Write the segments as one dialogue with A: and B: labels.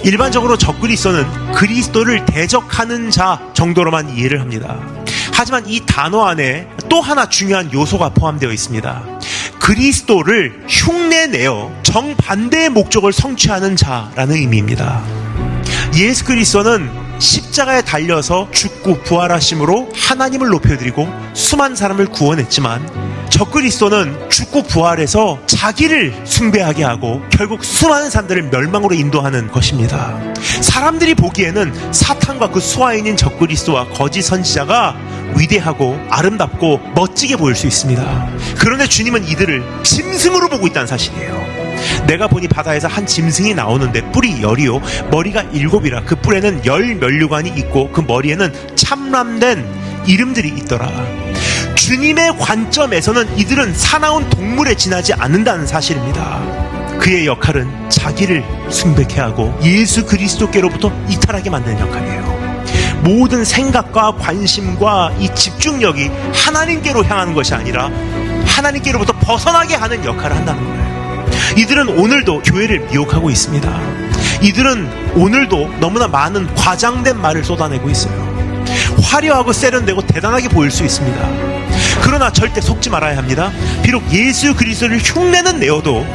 A: 일반적으로 적그리스도는 그리스도를 대적하는 자 정도로만 이해를 합니다. 하지만 이 단어 안에 또 하나 중요한 요소가 포함되어 있습니다. 그리스도를 흉내내어 정반대의 목적을 성취하는 자라는 의미입니다. 예수 그리스도는 십자가에 달려서 죽고 부활하심으로 하나님을 높여드리고 수많은 사람을 구원했지만, 적그리스도는 죽고 부활해서 자기를 숭배하게 하고 결국 수많은 사람들을 멸망으로 인도하는 것입니다. 사람들이 보기에는 사탄과 그 수하인인 적그리스도와 거짓 선지자가 위대하고 아름답고 멋지게 보일 수 있습니다. 그런데 주님은 이들을 짐승으로 보고 있다는 사실이에요. 내가 보니 바다에서 한 짐승이 나오는데 뿔이 10이요 머리가 7이라 그 뿔에는 10 면류관이 있고 그 머리에는 참람된 이름들이 있더라. 주님의 관점에서는 이들은 사나운 동물에 지나지 않는다는 사실입니다. 그의 역할은 자기를 숭배케 하고 예수 그리스도께로부터 이탈하게 만드는 역할이에요. 모든 생각과 관심과 이 집중력이 하나님께로 향하는 것이 아니라 하나님께로부터 벗어나게 하는 역할을 한다는 거예요. 이들은 오늘도 교회를 미혹하고 있습니다. 이들은 오늘도 너무나 많은 과장된 말을 쏟아내고 있어요. 화려하고 세련되고 대단하게 보일 수 있습니다. 그러나 절대 속지 말아야 합니다. 비록 예수 그리스도를 흉내는 내어도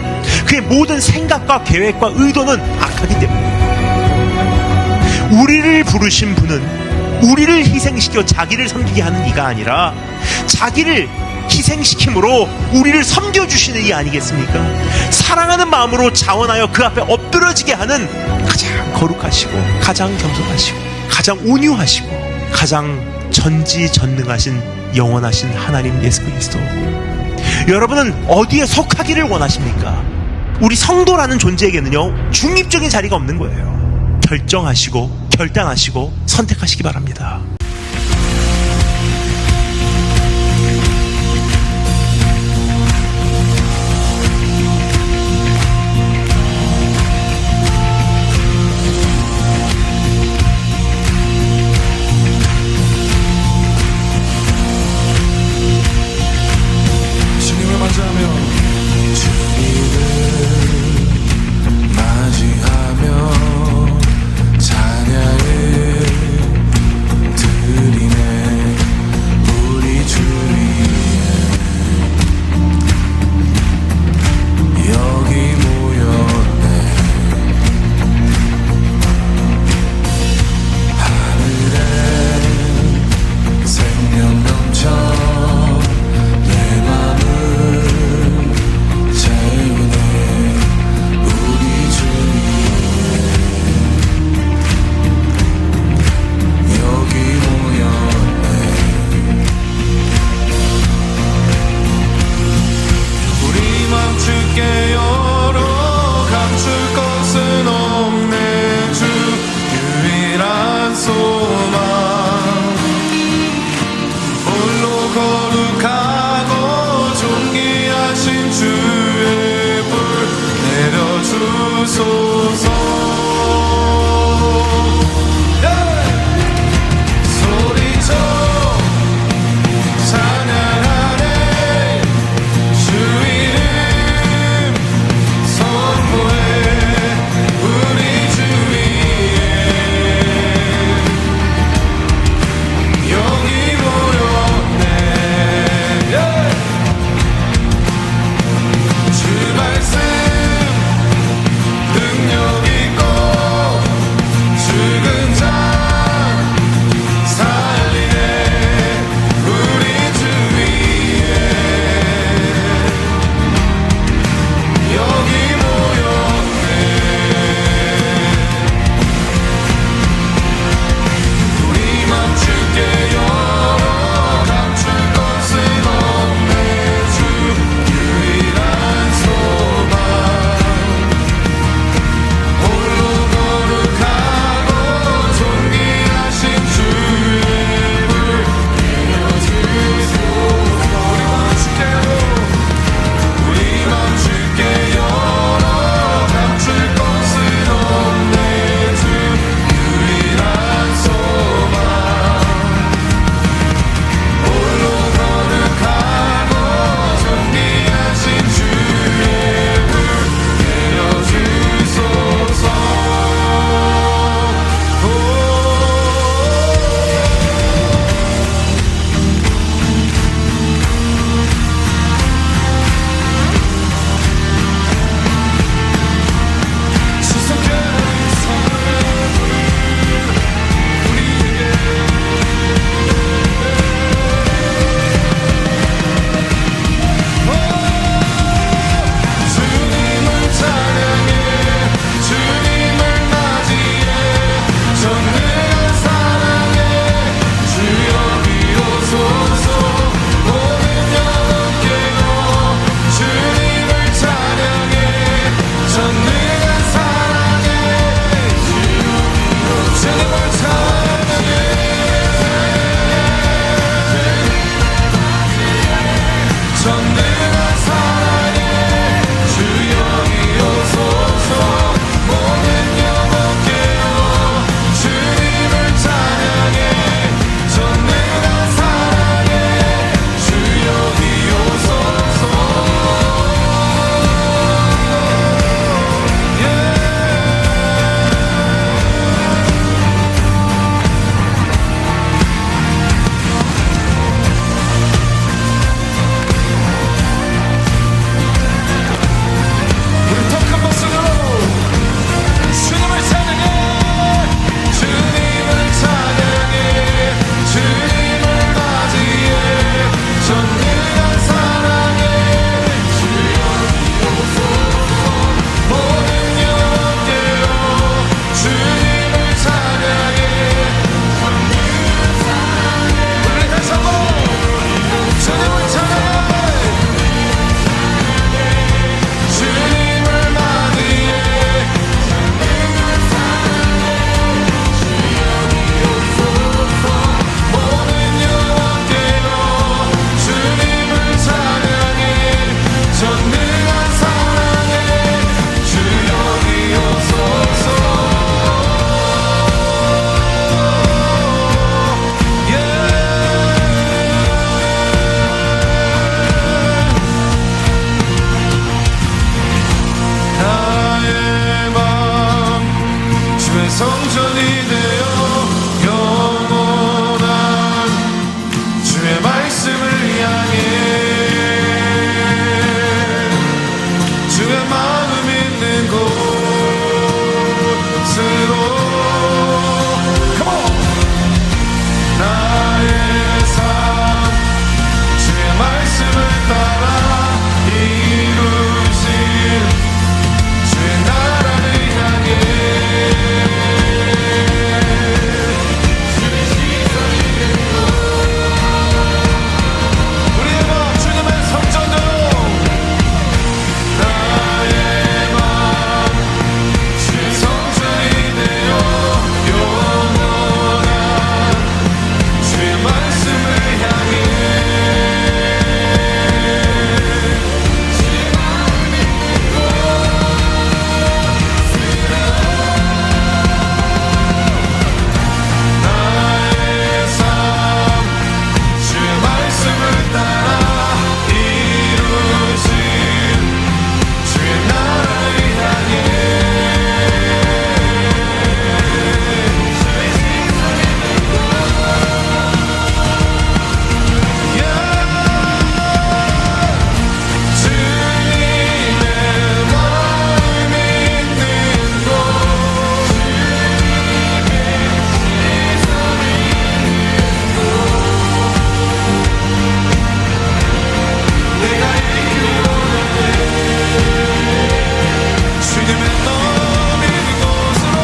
A: 그의 모든 생각과 계획과 의도는 악하기 때문에, 우리를 부르신 분은 우리를 희생시켜 자기를 섬기게 하는 이가 아니라 자기를 희생시킴으로 우리를 섬겨주시는 이 아니겠습니까? 사랑하는 마음으로 자원하여 그 앞에 엎드러지게 하는 가장 거룩하시고 가장 겸손하시고 가장 온유하시고 가장 전지전능하신 영원하신 하나님 예수 그리스도, 여러분은 어디에 속하기를 원하십니까? 우리 성도라는 존재에게는요, 중립적인 자리가 없는 거예요. 결정하시고 결단하시고 선택하시기 바랍니다.
B: 맞이하며 찬양을 주의 성전이 되어 영원한 주의 말씀을 향해 주의 마음 있는 곳으로 Come on! 나의 삶 주의 말씀을 따라 이루신 주의 나라를 향해 우리의 마음 주님의 성전으로 나의 마음 주의 성전이 되어 영원한 주의 말씀을 향해 나의 삶 주의 말씀을 따라 이루신 주의 나라를 향해 주님의 마음 있는 곳 내가 있기 원하네 주님의 마음 있는 곳으로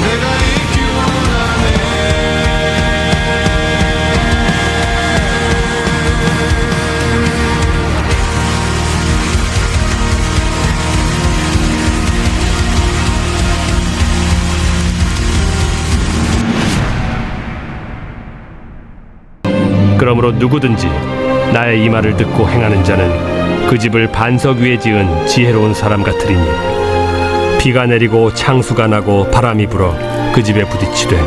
B: 내가 있기 원하네
C: 그러므로 누구든지 나의 이 말을 듣고 행하는 자는 그 집을 반석 위에 지은 지혜로운 사람 같으리니 비가 내리고 창수가 나고 바람이 불어 그 집에 부딪히되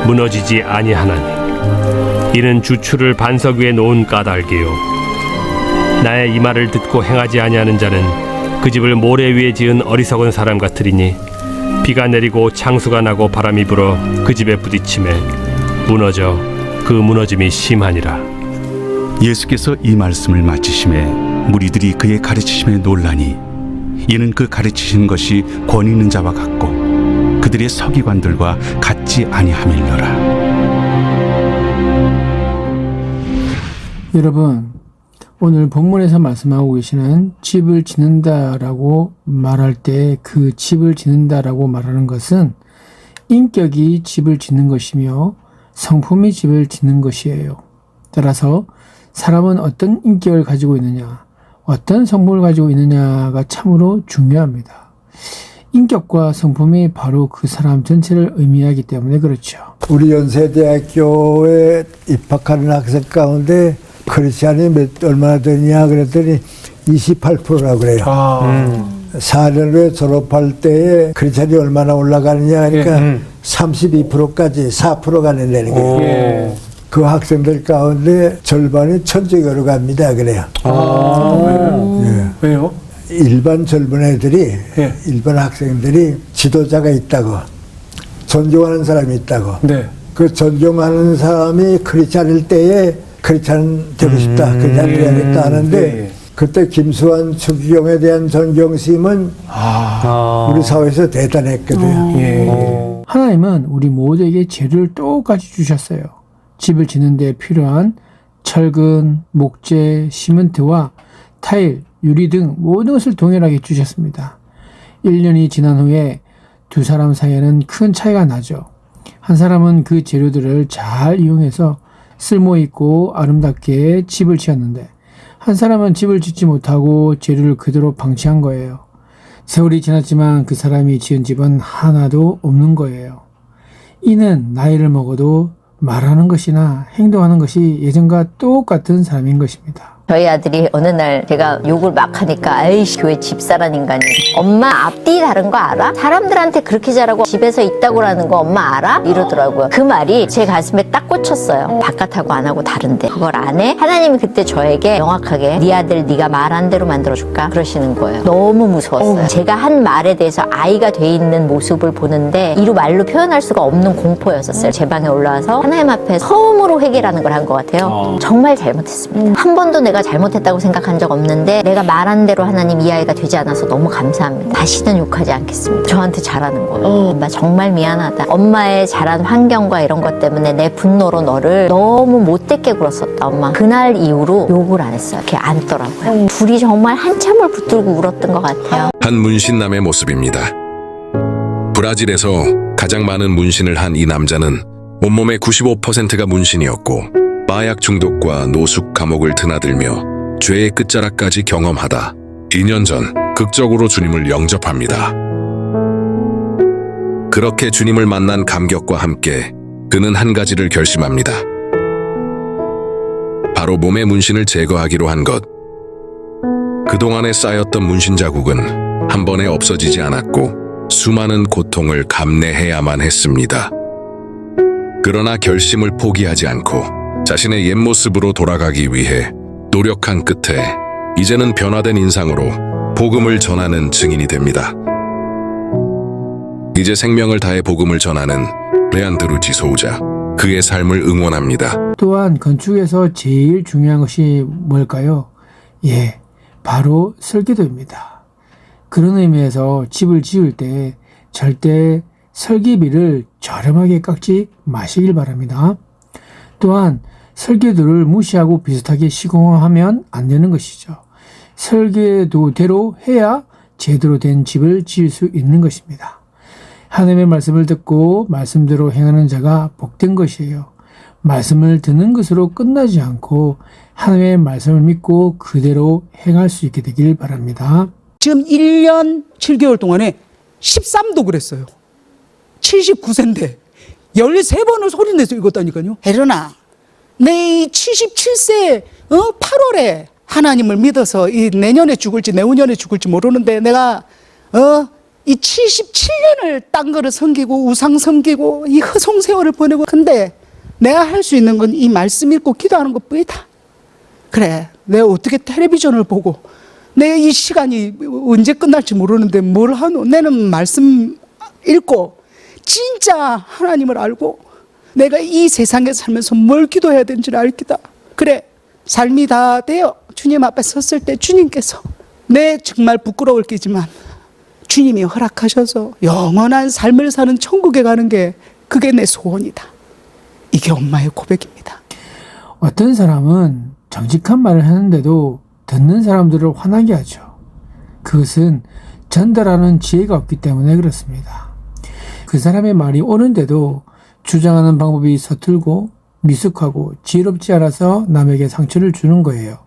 C: 무너지지 아니하나니 이는 주추를 반석 위에 놓은 까닭이요 나의 이 말을 듣고 행하지 아니하는 자는 그 집을 모래 위에 지은 어리석은 사람 같으리니 비가 내리고 창수가 나고 바람이 불어 그 집에 부딪히매 무너져 그 무너짐이 심하니라.
D: 예수께서 이 말씀을 마치심에 무리들이 그의 가르치심에 놀라니 이는 그 가르치신 것이 권위 있는 자와 같고 그들의 서기관들과 같지 아니함일러라.
E: 여러분, 오늘 본문에서 말씀하고 계시는 집을 짓는다라고 말할 때 그 집을 짓는다라고 말하는 것은 인격이 집을 짓는 것이며 성품이 집을 짓는 것이에요. 따라서 사람은 어떤 인격을 가지고 있느냐, 어떤 성품을 가지고 있느냐가 참으로 중요합니다. 인격과 성품이 바로 그 사람 전체를 의미하기 때문에 그렇죠.
F: 우리 연세대학교에 입학하는 학생 가운데 크리스찬이 얼마나 되냐 그랬더니 28%라고 그래요. 4년 후에 졸업할 때에 크리스찬이 얼마나 올라가느냐 하니까 32%까지 4%가 된다는 거예요. 그 학생들 가운데 절반이 천주교로 갑니다. 그래요.
G: 왜요?
F: 일반 젊은 애들이, 일반 학생들이 지도자가 있다고, 존경하는 사람이 있다고.
G: 네.
F: 그 존경하는 사람이 크리스찬일 때에 크리스찬 되고 싶다, 크리스찬 되야겠다 하는데, 그때 김수환 추기경에 대한 존경심은 우리 사회에서 대단했거든요.
E: 하나님은 우리 모두에게 재료를 똑같이 주셨어요. 집을 짓는 데 필요한 철근, 목재, 시멘트와 타일, 유리 등 모든 것을 동일하게 주셨습니다. 1년이 지난 후에 두 사람 사이에는 큰 차이가 나죠. 한 사람은 그 재료들을 잘 이용해서 쓸모있고 아름답게 집을 지었는데 한 사람은 집을 짓지 못하고 재료를 그대로 방치한 거예요. 세월이 지났지만 그 사람이 지은 집은 하나도 없는 거예요. 이는 나이를 먹어도 말하는 것이나 행동하는 것이 예전과 똑같은 사람인 것입니다.
G: 저희 아들이 어느 날 제가 욕을 막 하니까 아이씨 교회 집사란 인간이 엄마 앞뒤 다른 거 알아? 사람들한테 그렇게 잘하고 집에서 있다고라는 거 엄마 알아? 이러더라고요. 그 말이 제 가슴에 딱 꽂혔어요. 바깥하고 안 하고 다른데 그걸 안 해? 하나님이 그때 저에게 명확하게 네 아들 네가 말한 대로 만들어줄까? 그러시는 거예요. 너무 무서웠어요. 제가 한 말에 대해서 아이가 돼 있는 모습을 보는데 이루 말로 표현할 수가 없는 공포였었어요. 제 방에 올라와서 하나님 앞에 처음으로 회개라는 걸 한 것 같아요. 정말 잘못했습니다. 한 번도 내가 잘못했다고 생각한 적 없는데 내가 말한 대로 하나님 이 아이가 되지 않아서 너무 감사합니다. 다시는 욕하지 않겠습니다. 저한테 잘하는 거예요. 엄마 정말 미안하다. 엄마의 자란 환경과 이런 것 때문에 내 분노로 너를 너무 못되게 굴었었다 엄마. 그날 이후로 욕을 안 했어요. 이렇게 앉더라고요. 둘이 정말 한참을 붙들고 울었던 것 같아요.
H: 한 문신남의 모습입니다. 브라질에서 가장 많은 문신을 한 이 남자는 온몸의 95%가 문신이었고 마약 중독과 노숙 감옥을 드나들며 죄의 끝자락까지 경험하다 2년 전 극적으로 주님을 영접합니다. 그렇게 주님을 만난 감격과 함께 그는 한 가지를 결심합니다. 바로 몸의 문신을 제거하기로 한 것. 그동안에 쌓였던 문신 자국은 한 번에 없어지지 않았고 수많은 고통을 감내해야만 했습니다. 그러나 결심을 포기하지 않고 자신의 옛 모습으로 돌아가기 위해 노력한 끝에 이제는 변화된 인상으로 복음을 전하는 증인이 됩니다. 이제 생명을 다해 복음을 전하는 레안드루 지소우자, 그의 삶을 응원합니다.
E: 또한 건축에서 제일 중요한 것이 뭘까요? 예, 바로 설계도입니다. 그런 의미에서 집을 지을 때 절대 설계비를 저렴하게 깎지 마시길 바랍니다. 또한 설계도를 무시하고 비슷하게 시공하면 안 되는 것이죠. 설계도대로 해야 제대로 된 집을 지을 수 있는 것입니다. 하나님의 말씀을 듣고 말씀대로 행하는 자가 복된 것이에요. 말씀을 듣는 것으로 끝나지 않고 하나님의 말씀을 믿고 그대로 행할 수 있게 되길 바랍니다.
I: 지금 1년 7개월 동안에 13도 그랬어요. 79세인데 13번을 소리내서 읽었다니까요. 혜련아, 내 77세 8월에 하나님을 믿어서 이 내년에 죽을지 내후년에 죽을지 모르는데 내가 이 77년을 딴 거를 섬기고 우상 섬기고 이 허송 세월을 보내고, 근데 내가 할 수 있는 건 이 말씀 읽고 기도하는 것뿐이다. 그래, 내가 어떻게 텔레비전을 보고 내 이 시간이 언제 끝날지 모르는데 뭘 하노? 나는 말씀 읽고 진짜 하나님을 알고 내가 이 세상에 살면서 뭘 기도해야 되는지를 알기다. 그래, 삶이 다 되어 주님 앞에 섰을 때 주님께서 내 정말 부끄러울 끼지만 주님이 허락하셔서 영원한 삶을 사는 천국에 가는 게 그게 내 소원이다. 이게 엄마의 고백입니다.
E: 어떤 사람은 정직한 말을 하는데도 듣는 사람들을 화나게 하죠. 그것은 전달하는 지혜가 없기 때문에 그렇습니다. 그 사람의 말이 옳은데도 주장하는 방법이 서툴고 미숙하고 지혜롭지 않아서 남에게 상처를 주는 거예요.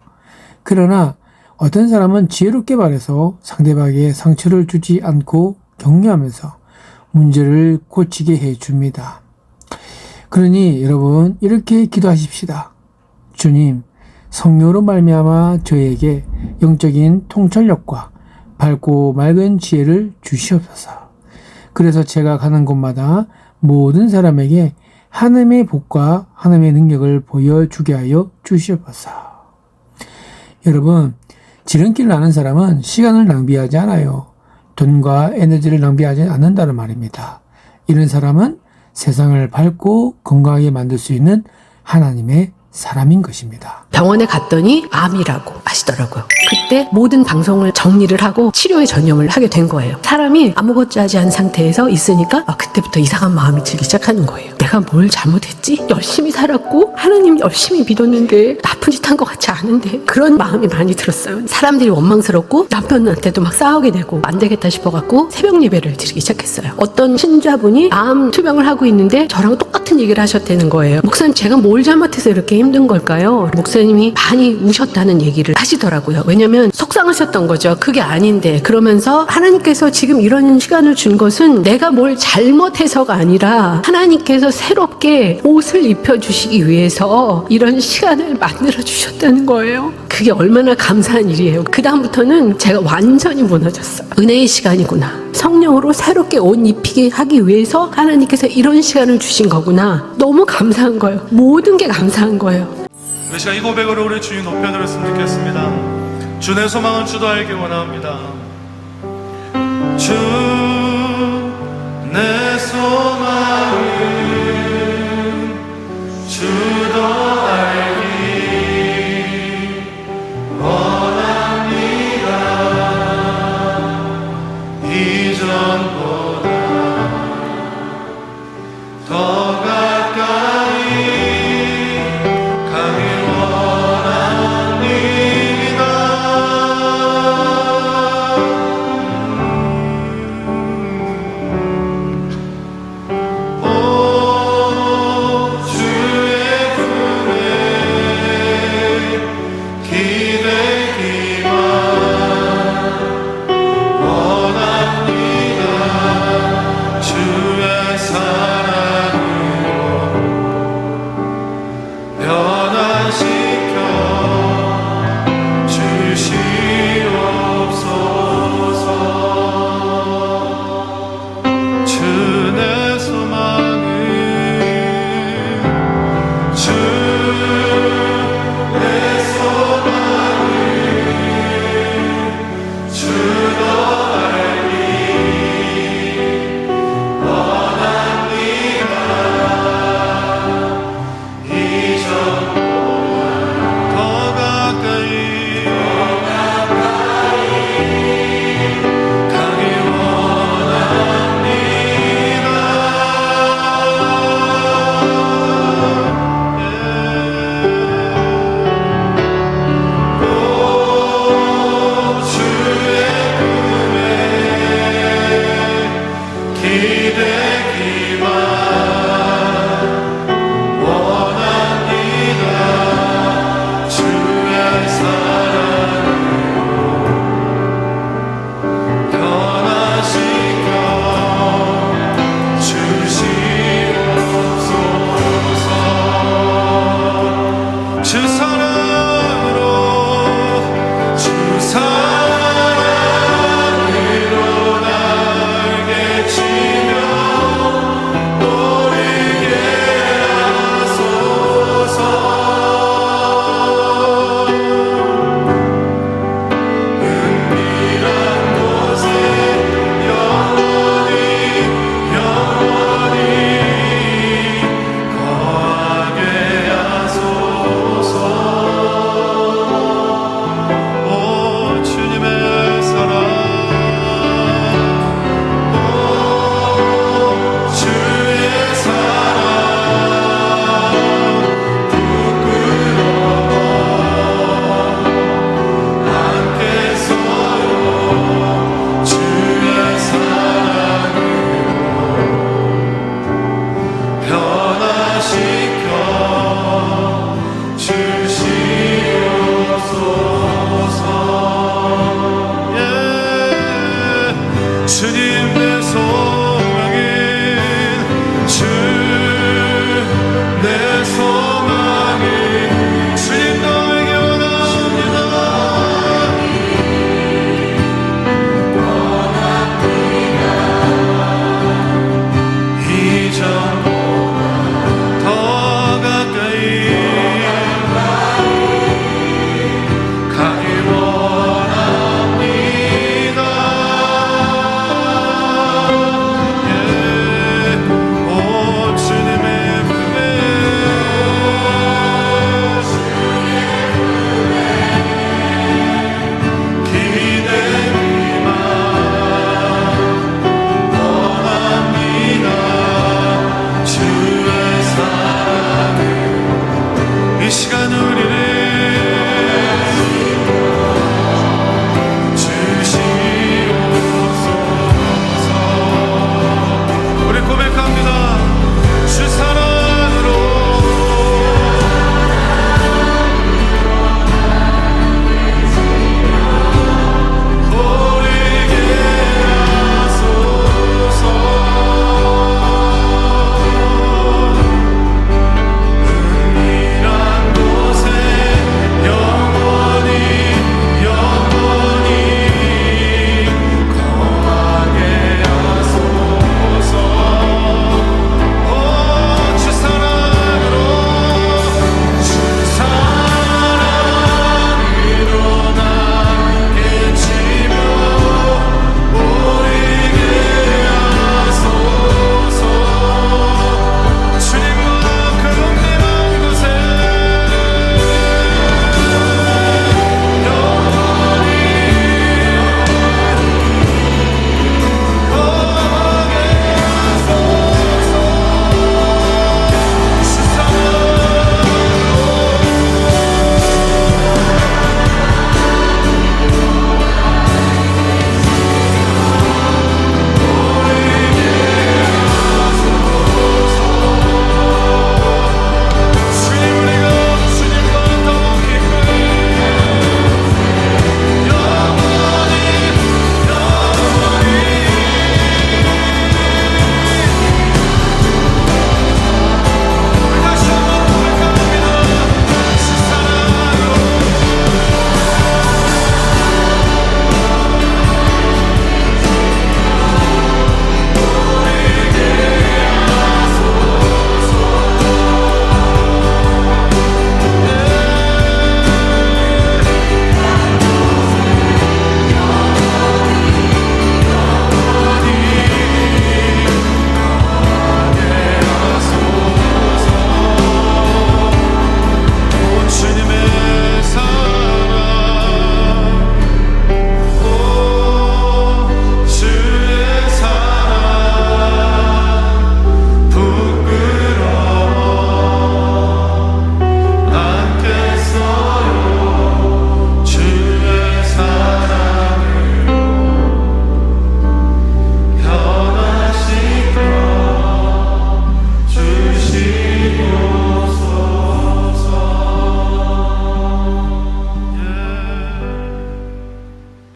E: 그러나 어떤 사람은 지혜롭게 말해서 상대방에게 상처를 주지 않고 격려하면서 문제를 고치게 해줍니다. 그러니 여러분, 이렇게 기도하십시다. 주님, 성령으로 말미암아 저에게 영적인 통찰력과 밝고 맑은 지혜를 주시옵소서. 그래서 제가 가는 곳마다 모든 사람에게 하나님의 복과 하나님의 능력을 보여주게 하여 주시옵소서. 여러분, 지름길 나는 사람은 시간을 낭비하지 않아요. 돈과 에너지를 낭비하지 않는다는 말입니다. 이런 사람은 세상을 밝고 건강하게 만들 수 있는 하나님의 사람인 것입니다.
J: 병원에 갔더니 암이라고 하시더라고요. 그때 모든 방송을 정리를 하고 치료에 전념을 하게 된 거예요. 사람이 아무것도 하지 않은 상태에서 있으니까 그때부터 이상한 마음이 들기 시작하는 거예요. 내가 뭘 잘못했지? 열심히 살았고 하나님 열심히 믿었는데 나쁜 짓 한 것 같지 않은데, 그런 마음이 많이 들었어요. 사람들이 원망스럽고 남편한테도 막 싸우게 되고 안 되겠다 싶어갖고 새벽 예배를 드리기 시작했어요. 어떤 신자분이 암 투병을 하고 있는데 저랑 똑같은 얘기를 하셨다는 거예요. 목사님, 제가 뭘 잘못해서 이렇게 힘든 걸까요? 목사님이 많이 우셨다는 얘기를 하시더라고요. 왜냐면 속상하셨던 거죠. 그게 아닌데. 그러면서 하나님께서 지금 이런 시간을 준 것은 내가 뭘 잘못해서가 아니라 하나님께서 새롭게 옷을 입혀주시기 위해서 이런 시간을 만들어 주셨다는 거예요. 그게 얼마나 감사한 일이에요. 그 다음부터는 제가 완전히 무너졌어요. 은혜의 시간이구나. 성령으로 새롭게 옷 입히게 하기 위해서 하나님께서 이런 시간을 주신 거구나. 너무 감사한 거예요. 모든 게 감사한 거예요.
B: 우리 시간 이 고백으로 우리 주님 높여드렸으면 좋겠습니다. 주 내 소망은 주도 알기 원합니다. 주 내 소망은 주도 알기 원합니다. 이전보다 더 가까이 가길 원합니다. 오 주의 품에 기대기만 원합니다. 주의 사랑으로 변화시켜 주시옵소서. 주 내 소망은 주 내 소망은 주도 알기 원합니다. 이전보다 더 가까이 가길 원합니다. 오 주의 품에 기대기만 원합니다. 주의 사랑으로 변화시켜 주시옵소서. 주 사랑으로 주 사랑으로 날개 치며 오르게 하소서. 은밀한 곳에 영원히 거하게 하소서. 오 주님의 사랑, 오 주의 사랑 부끄러워 않겠어요. 주의 사랑으로 변화시켜 주시옵소서. 예. 주님